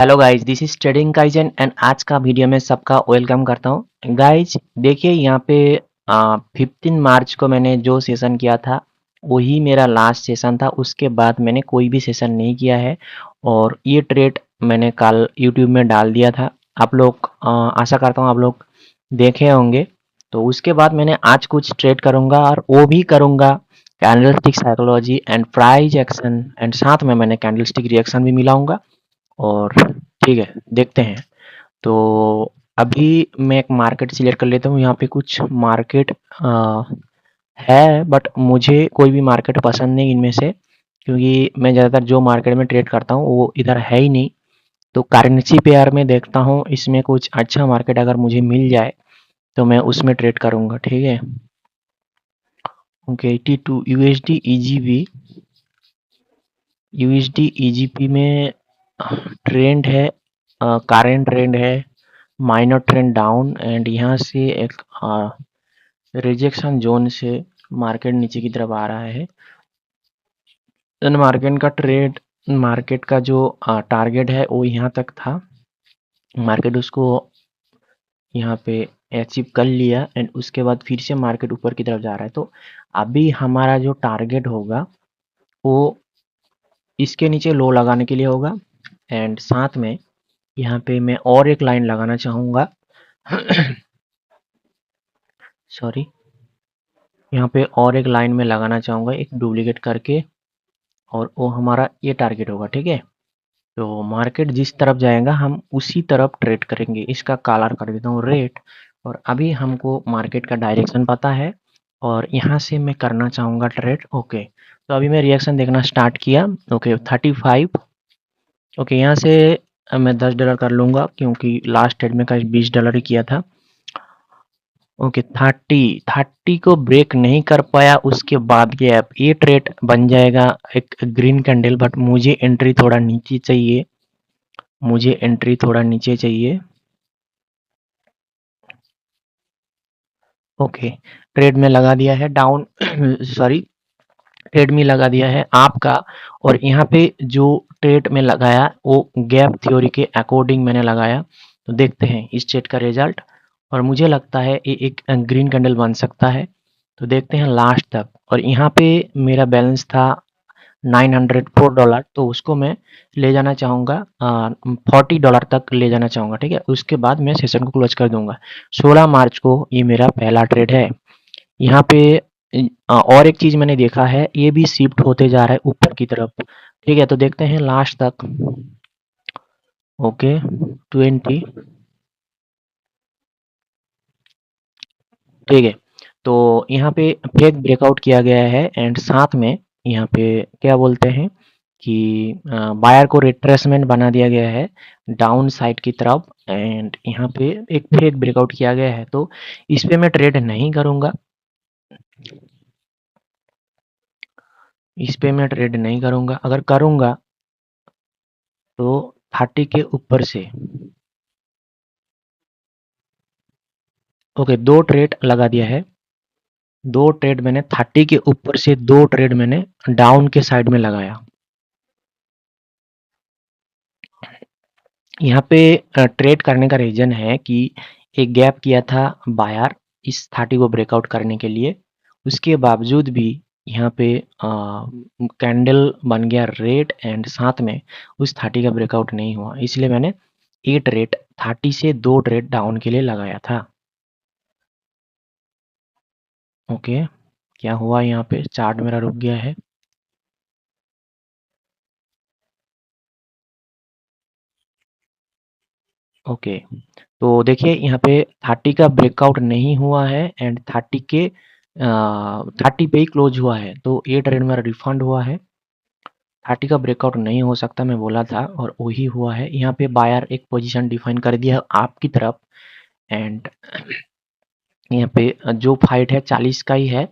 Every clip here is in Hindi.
Hello guys, this is trading kaizen and आज का वीडियो में सबका वेलकम करता हूँ। गाइज देखिए यहाँ पे 15 मार्च को मैंने जो सेशन किया था वही मेरा लास्ट सेशन था। उसके बाद मैंने कोई भी सेशन नहीं किया है और ये ट्रेड मैंने कल यूट्यूब में डाल दिया था। आप लोग आशा करता हूँ आप लोग देखे होंगे। तो उसके बाद मैंने आज कुछ ट्रेड करूँगा और वो भी करूँगा candlestick psychology and price action and साथ में मैंने कैंडलस्टिक रिएक्शन भी मिलाऊंगा। और ठीक है, देखते हैं। तो अभी मैं एक मार्केट सिलेक्ट कर लेता हूँ। यहाँ पे कुछ मार्केट है बट मुझे कोई भी मार्केट पसंद नहीं इनमें से, क्योंकि मैं ज़्यादातर जो मार्केट में ट्रेड करता हूँ वो इधर है ही नहीं। तो करेंसी पेयर में देखता हूँ, इसमें कुछ अच्छा मार्केट अगर मुझे मिल जाए तो मैं उसमें ट्रेड करूँगा। ठीक है, okay. T2 USD EGP, USD EGP में ट्रेंड है, करेंट ट्रेंड है, माइनर ट्रेंड डाउन एंड यहाँ से एक रिजेक्शन जोन से मार्केट नीचे की तरफ आ रहा है। देन मार्केट का जो टारगेट है वो यहाँ तक था। मार्केट उसको यहाँ पे अचीव कर लिया एंड उसके बाद फिर से मार्केट ऊपर की तरफ जा रहा है। तो अभी हमारा जो टारगेट होगा वो इसके नीचे लो लगाने के लिए होगा एंड साथ में यहाँ पे मैं और एक लाइन लगाना चाहूँगा। सॉरी, यहाँ पे और एक लाइन में लगाना चाहूँगा एक डुप्लीकेट करके, और वो हमारा ये टारगेट होगा। ठीक है, तो मार्केट जिस तरफ जाएगा हम उसी तरफ ट्रेड करेंगे। इसका कलर कर देता हूँ रेड। और अभी हमको मार्केट का डायरेक्शन पता है और यहाँ से मैं करना चाहूँगा ट्रेड। ओके, तो अभी मैं रिएक्शन देखना स्टार्ट किया। ओके 35। ओके, यहाँ से मैं $10 कर लूँगा क्योंकि लास्ट ट्रेड में का $20 ही किया था। ओके 30 को ब्रेक नहीं कर पाया, उसके बाद गैप। ये ट्रेड बन जाएगा एक ग्रीन कैंडल, बट मुझे एंट्री थोड़ा नीचे चाहिए। मुझे एंट्री थोड़ा नीचे चाहिए। ओके, ट्रेड में लगा दिया है डाउन सॉरी, ट्रेड में लगा दिया है आपका। और यहाँ पे जो ट्रेड में लगाया वो गैप थ्योरी के अकॉर्डिंग मैंने लगाया। तो देखते हैं इस ट्रेड का रिजल्ट, और मुझे लगता है ये एक ग्रीन कैंडल बन सकता है। तो देखते हैं लास्ट तक। और यहाँ पे मेरा बैलेंस था $904, तो उसको मैं ले जाना चाहूँगा, $40 तक ले जाना चाहूँगा। ठीक है, उसके बाद मैं सेशन को क्लोज कर दूंगा। 16 मार्च को ये मेरा पहला ट्रेड है। यहाँ पे और एक चीज मैंने देखा है, ये भी शिफ्ट होते जा रहा है ऊपर की तरफ। ठीक है, तो देखते हैं लास्ट तक। ओके 20। ठीक है, तो यहाँ पे फेक ब्रेकआउट किया गया है एंड साथ में यहाँ पे क्या बोलते हैं कि बायर को रिट्रेसमेंट बना दिया गया है डाउन साइड की तरफ। एंड यहाँ पे एक फेक ब्रेकआउट किया गया है, तो इस पे मैं ट्रेड नहीं करूंगा। इस पे मैं ट्रेड नहीं करूंगा। अगर करूंगा तो 30 के ऊपर से। ओके, दो ट्रेड लगा दिया है। दो ट्रेड मैंने 30 के ऊपर से, दो ट्रेड मैंने डाउन के साइड में लगाया। यहाँ पे ट्रेड करने का रीजन है कि एक गैप किया था बायर इस 30 को ब्रेकआउट करने के लिए। उसके बावजूद भी यहाँ पे कैंडल बन गया रेड एंड साथ में उस 30 का ब्रेकआउट नहीं हुआ, इसलिए मैंने 8 ट्रेड 30 से 2 ट्रेड डाउन के लिए लगाया था। ओके, क्या हुआ यहाँ पे, चार्ट मेरा रुक गया है। ओके, तो देखिए यहाँ पे 30 का ब्रेकआउट नहीं हुआ है एंड 30 पे ही क्लोज हुआ है, तो ये ट्रेड मेरा रिफंड हुआ है। 30 का ब्रेकआउट नहीं हो सकता मैं बोला था, और वही हुआ है। यहाँ पे बायर एक पोजीशन डिफाइन कर दिया है आपकी तरफ एंड यहाँ पे जो फाइट है 40 का ही है।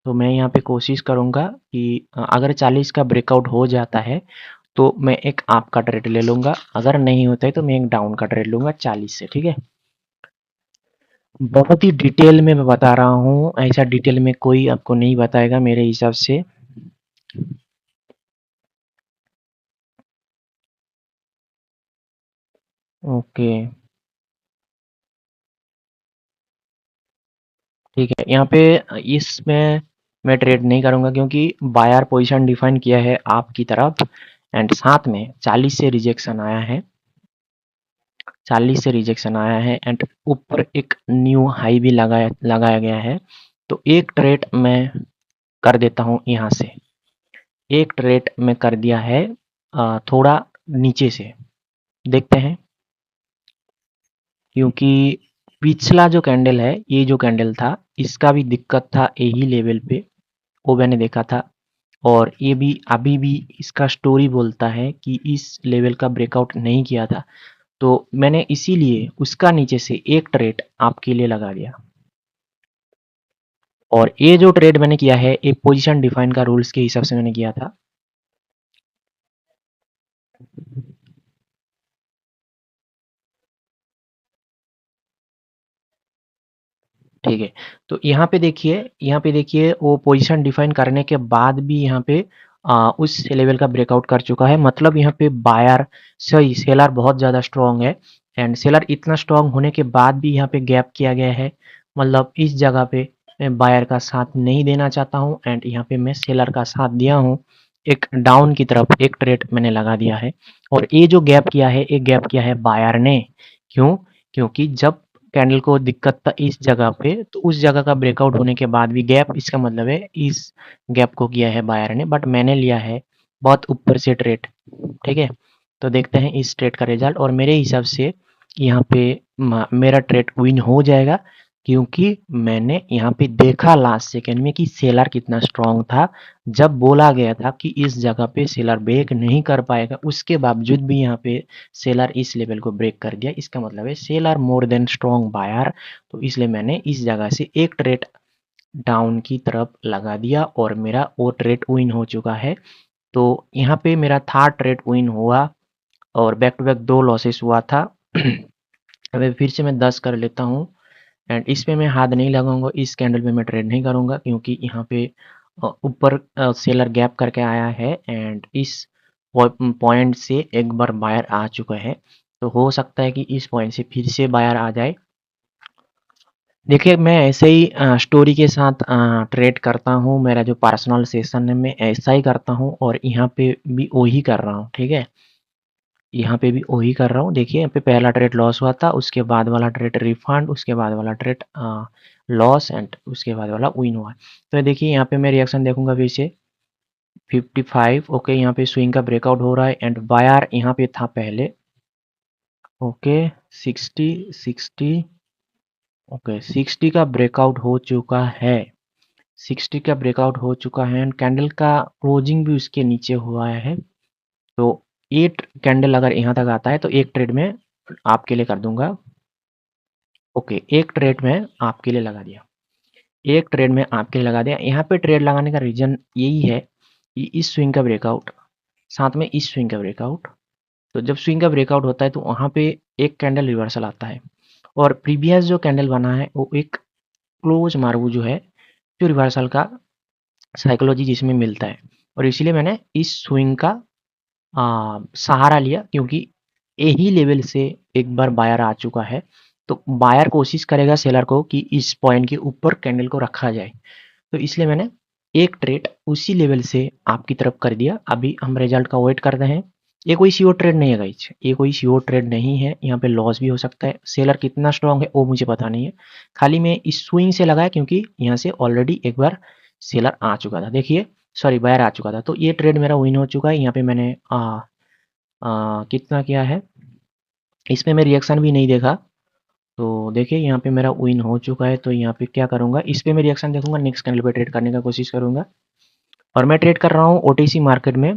तो मैं यहाँ पे कोशिश करूँगा कि अगर 40 का ब्रेकआउट हो जाता है तो मैं एक अप का ट्रेड ले लूँगा, अगर नहीं होता है तो मैं एक डाउन का ट्रेड लूँगा 40 से। ठीक है, बहुत ही डिटेल में मैं बता रहा हूँ, ऐसा डिटेल में कोई आपको नहीं बताएगा मेरे हिसाब से। ओके, ठीक है। यहाँ पे इसमें मैं ट्रेड नहीं करूँगा क्योंकि बायर पोजीशन डिफाइन किया है आपकी तरफ एंड साथ में 40 से रिजेक्शन आया है, 40 से रिजेक्शन आया है एंड ऊपर एक न्यू हाई भी लगाया लगाया गया है। तो एक ट्रेड मैं कर देता हूँ यहाँ से, एक ट्रेड में कर दिया है थोड़ा नीचे से, देखते हैं। क्योंकि पिछला जो कैंडल है, ये जो कैंडल था, इसका भी दिक्कत था यही लेवल पे, वो मैंने देखा था। और ये भी अभी भी इसका स्टोरी बोलता है कि इस लेवल का ब्रेकआउट नहीं किया था। तो मैंने इसीलिए उसका नीचे से एक ट्रेड आपके लिए लगा दिया। और ये जो ट्रेड मैंने किया है, एक पोजीशन डिफाइन का रूल्स के हिसाब से मैंने किया था। ठीक है, तो यहाँ पे देखिए वो पोजीशन डिफाइन करने के बाद भी यहाँ पे उस लेवल का ब्रेकआउट कर चुका है। मतलब यहाँ पे बायर सही सेलर बहुत ज़्यादा स्ट्रॉन्ग है एंड सेलर इतना स्ट्रॉन्ग होने के बाद भी यहाँ पे गैप किया गया है। मतलब इस जगह पे मैं बायर का साथ नहीं देना चाहता हूँ एंड यहाँ पे मैं सेलर का साथ दिया हूँ। एक डाउन की तरफ एक ट्रेड मैंने लगा दिया है और ये जो गैप किया है, ये गैप किया है बायर ने। क्यों? क्योंकि जब कैंडल को दिक्कत था इस जगह पे, तो उस जगह का ब्रेकआउट होने के बाद भी गैप, इसका मतलब है इस गैप को किया है बायर ने, बट मैंने लिया है बहुत ऊपर से ट्रेड। ठीक है, तो देखते हैं इस ट्रेड का रिजल्ट। और मेरे हिसाब से यहाँ पे मेरा ट्रेड विन हो जाएगा क्योंकि मैंने यहाँ पे देखा लास्ट सेकेंड में कि सेलर कितना स्ट्रांग था। जब बोला गया था कि इस जगह पे सेलर ब्रेक नहीं कर पाएगा, उसके बावजूद भी यहाँ पे सेलर इस लेवल को ब्रेक कर दिया। इसका मतलब है seller more than strong buyer. तो इसलिए मैंने इस जगह से एक ट्रेड डाउन की तरफ लगा दिया और मेरा वो ट्रेड विन हो चुका है। तो यहाँ पे मेरा थर्ड ट्रेड विन हुआ और बैक टू बैक दो लॉसेस हुआ था। अभी फिर से मैं 10 कर लेता हूँ एंड इस पे मैं हाथ नहीं लगाऊंगा, इस कैंडल पे मैं ट्रेड नहीं करूंगा क्योंकि यहाँ पे ऊपर सेलर गैप करके आया है एंड इस पॉइंट से एक बार बायर आ चुका है। तो हो सकता है कि इस पॉइंट से फिर से बायर आ जाए। देखिए मैं ऐसे ही स्टोरी के साथ ट्रेड करता हूँ। मेरा जो पर्सनल सेशन है मैं ऐसा ही करता हूँ और यहाँ पे भी वही कर रहा हूँ। ठीक है, यहाँ पे भी वही कर रहा हूँ। देखिए यहाँ पे पहला ट्रेड लॉस हुआ था, उसके बाद वाला ट्रेड रिफंड, उसके बाद वाला ट्रेड लॉस एंड उसके बाद वाला विन हुआ। तो देखिए यहाँ पे मैं रिएक्शन देखूंगा फिर से 55। ओके, यहाँ पे स्विंग का ब्रेकआउट हो रहा है एंड बायर यहाँ पे था पहले। ओके, 60 60। ओके, 60 का ब्रेकआउट हो चुका है, 60 का ब्रेकआउट हो चुका है एंड कैंडल का क्लोजिंग भी उसके नीचे हुआ है। तो 8 कैंडल अगर यहाँ तक आता है तो एक ट्रेड में आपके लिए कर दूंगा। ओके, एक ट्रेड में आपके लिए लगा दिया, एक ट्रेड में आपके लिए लगा दिया। यहाँ पे ट्रेड लगाने का रीजन यही है कि इस स्विंग का ब्रेकआउट, साथ में इस स्विंग का ब्रेकआउट। तो जब स्विंग का ब्रेकआउट होता है तो वहाँ पे एक कैंडल रिवर्सल आता है और प्रीवियस जो कैंडल बना है वो एक क्लोज मार्बू जो है, जो रिवर्सल का साइकोलॉजी जिसमें मिलता है। और इसीलिए मैंने इस स्विंग का सहारा लिया क्योंकि यही लेवल से एक बार बायर आ चुका है। तो बायर कोशिश करेगा सेलर को कि इस पॉइंट के ऊपर कैंडल को रखा जाए। तो इसलिए मैंने एक ट्रेड उसी लेवल से आपकी तरफ कर दिया। अभी हम रिजल्ट का वेट कर रहे हैं। ये कोई श्योर ट्रेड नहीं है गाइस, ये कोई श्योर ट्रेड नहीं है। यहाँ पे लॉस भी हो सकता है। सेलर कितना स्ट्रांग है वो मुझे पता नहीं है, खाली मैं इस स्विंग से लगाया क्योंकि यहाँ से ऑलरेडी एक बार सेलर आ चुका था। देखिए सॉरी, बायर आ चुका था। तो ये ट्रेड मेरा विन हो चुका है। यहाँ पे मैंने कितना किया है, इसमें मैं रिएक्शन भी नहीं देखा। तो देखिए यहाँ पे मेरा विन हो चुका है। तो यहाँ पे क्या करूँगा, इस पे मैं रिएक्शन देखूंगा, नेक्स्ट कैंडल पे ट्रेड करने का कोशिश करूँगा। और मैं ट्रेड कर रहा हूँ ओटीसी मार्केट में।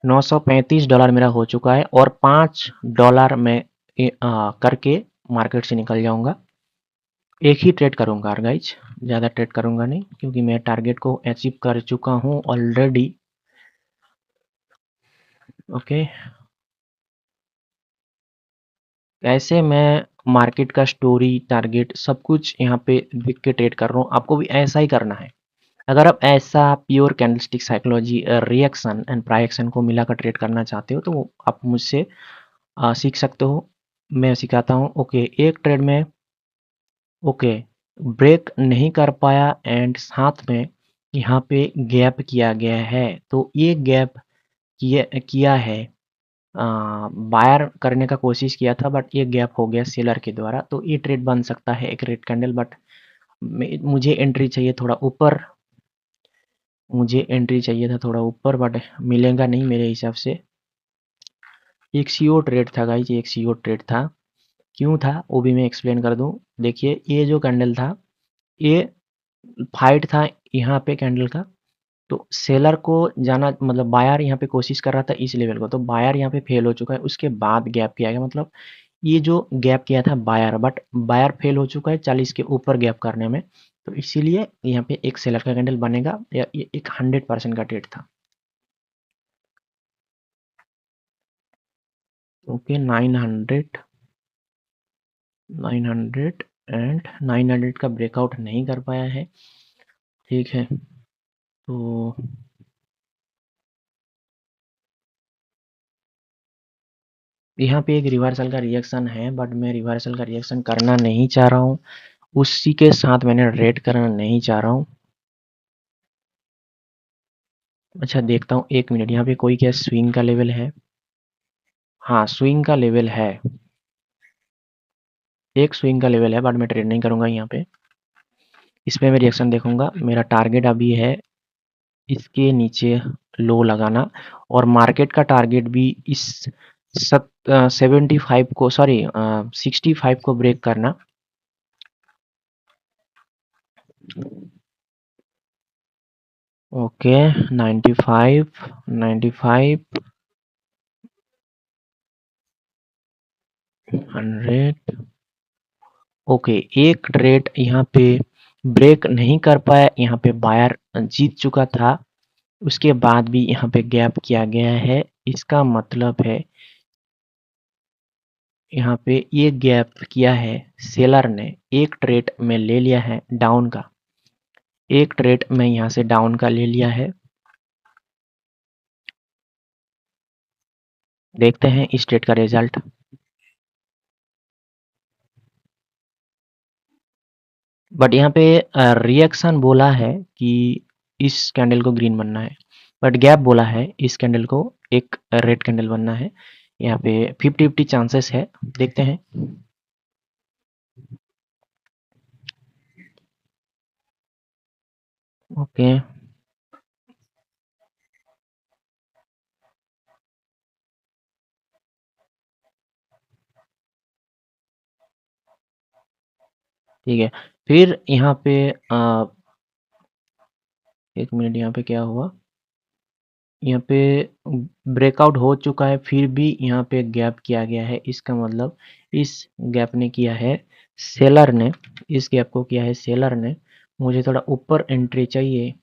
$935 मेरा हो चुका है और $5 मैं करके मार्केट से निकल जाऊंगा। एक ही ट्रेड करूंगा गाइज, ज़्यादा ट्रेड करूंगा नहीं क्योंकि मैं टारगेट को अचीव कर चुका हूँ ऑलरेडी। ओके, ऐसे मैं मार्केट का स्टोरी, टारगेट सब कुछ यहाँ पे देख के ट्रेड कर रहा हूँ। आपको भी ऐसा ही करना है। अगर आप ऐसा pure candlestick psychology reaction and price action को मिलाकर ट्रेड करना चाहते हो तो आप मुझसे सीख सकते हो, मैं सिखाता हूँ। ओके, एक ट्रेड में ओके ब्रेक नहीं कर पाया एंड साथ में यहाँ पे गैप किया गया है, तो ये गैप किया है, बायर करने का कोशिश किया था बट ये गैप हो गया सेलर के द्वारा, तो ये ट्रेड बन सकता है एक रेड कैंडल। बट मुझे एंट्री चाहिए थोड़ा ऊपर, मुझे एंट्री चाहिए था थोड़ा ऊपर बट मिलेगा नहीं मेरे हिसाब से। एक सीओ ट्रेड था गाइज, एक सीओ ट्रेड था। क्यों था वो भी मैं एक्सप्लेन कर दूं। देखिए ये जो कैंडल था, ये फाइट था यहाँ पे कैंडल का, तो सेलर को जाना मतलब बायर यहाँ पे कोशिश कर रहा था इस लेवल को, तो बायर यहाँ पे फेल हो चुका है, उसके बाद गैप किया गया। मतलब ये जो गैप किया था बायर, बट बायर फेल हो चुका है 40 के ऊपर गैप करने में, तो इसीलिए यहाँ पे एक सेलर का कैंडल बनेगा। ये एक 100% का ट्रेड था। ओके 900 एंड 900 का ब्रेकआउट नहीं कर पाया है, ठीक है। तो यहाँ पे एक रिवर्सल का रिएक्शन है बट मैं रिवर्सल का रिएक्शन करना नहीं चाह रहा हूँ, उसी के साथ मैंने रेड करना नहीं चाह रहा हूँ। अच्छा देखता हूँ, एक मिनट, यहाँ पे कोई क्या स्विंग का लेवल है? हाँ स्विंग का लेवल है, एक स्विंग का लेवल है बट मैं ट्रेड नहीं करूंगा यहाँ पे। इस पे मैं रिएक्शन देखूंगा। मेरा टारगेट अभी है इसके नीचे लो लगाना, और मार्केट का टारगेट भी इस 75 को, सॉरी 65 को ब्रेक करना। ओके 95 95 100। ओके एक ट्रेड यहाँ पे ब्रेक नहीं कर पाया, यहाँ पे बायर जीत चुका था, उसके बाद भी यहाँ पे गैप किया गया है। इसका मतलब है यहाँ पे ये गैप किया है सेलर ने, एक ट्रेड में ले लिया है डाउन का, एक ट्रेड में यहाँ से डाउन का ले लिया है। देखते हैं इस ट्रेड का रिजल्ट। बट यहाँ पे रिएक्शन बोला है कि इस कैंडल को ग्रीन बनना है, बट गैप बोला है इस कैंडल को एक रेड कैंडल बनना है। यहाँ पे 50-50 चांसेस है, देखते हैं। ओके ठीक है, फिर यहाँ पे एक मिनट, यहाँ पे क्या हुआ, यहाँ पे ब्रेकआउट हो चुका है, फिर भी यहाँ पे गैप किया गया है। इसका मतलब इस गैप ने किया है सेलर ने, इस गैप को किया है सेलर ने। मुझे थोड़ा ऊपर एंट्री चाहिए,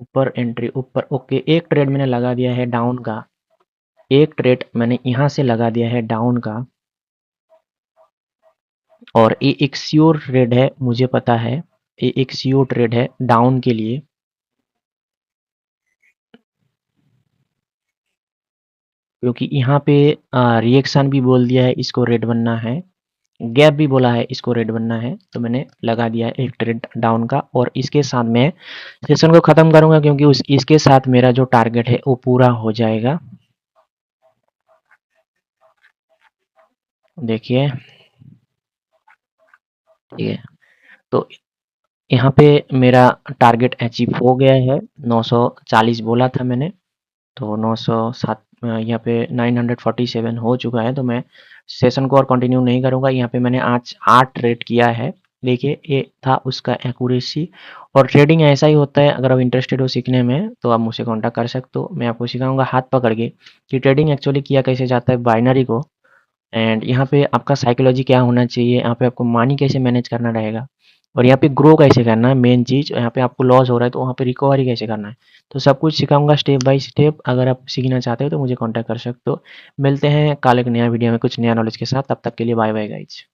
ऊपर एंट्री ऊपर। ओके एक ट्रेड मैंने लगा दिया है डाउन का, एक ट्रेड मैंने यहाँ से लगा दिया है डाउन का, और ये एक श्योर ट्रेड है, मुझे पता है ये एक श्योर ट्रेड है डाउन के लिए, क्योंकि यहाँ पे रिएक्शन भी बोल दिया है इसको रेड बनना है, गैप भी बोला है इसको रेड बनना है, तो मैंने लगा दिया है एक ट्रेड डाउन का। और इसके साथ मैं सेशन को ख़त्म करूंगा, क्योंकि इसके साथ मेरा जो टारगेट है वो पूरा हो जाएगा। देखिए ठीक है, तो यहाँ पे मेरा टारगेट अचीव हो गया है। 940 बोला था मैंने, तो 907 यहाँ पे 947 हो चुका है, तो मैं सेशन को और कंटिन्यू नहीं करूँगा। यहाँ पे मैंने आज 8 ट्रेड किया है। देखिए ये था उसका एक्यूरेसी, और ट्रेडिंग ऐसा ही होता है। अगर आप इंटरेस्टेड हो सीखने में तो आप मुझसे कांटेक्ट कर सकते हो, मैं आपको सिखाऊंगा हाथ पकड़ के कि ट्रेडिंग एक्चुअली किया कैसे जाता है बाइनरी को। एंड यहाँ पे आपका साइकोलॉजी क्या होना चाहिए, यहाँ पे आपको मनी कैसे मैनेज करना रहेगा, और यहाँ पे ग्रो कैसे करना है मेन चीज़। यहाँ पे आपको लॉस हो रहा है तो वहाँ पे रिकवरी कैसे करना है, तो सब कुछ सिखाऊंगा स्टेप बाय स्टेप। अगर आप सीखना चाहते हो तो मुझे कांटेक्ट कर सकते हो। मिलते हैं कल एक नया वीडियो में कुछ नया नॉलेज के साथ, तब तक के लिए बाय बाय गाइज।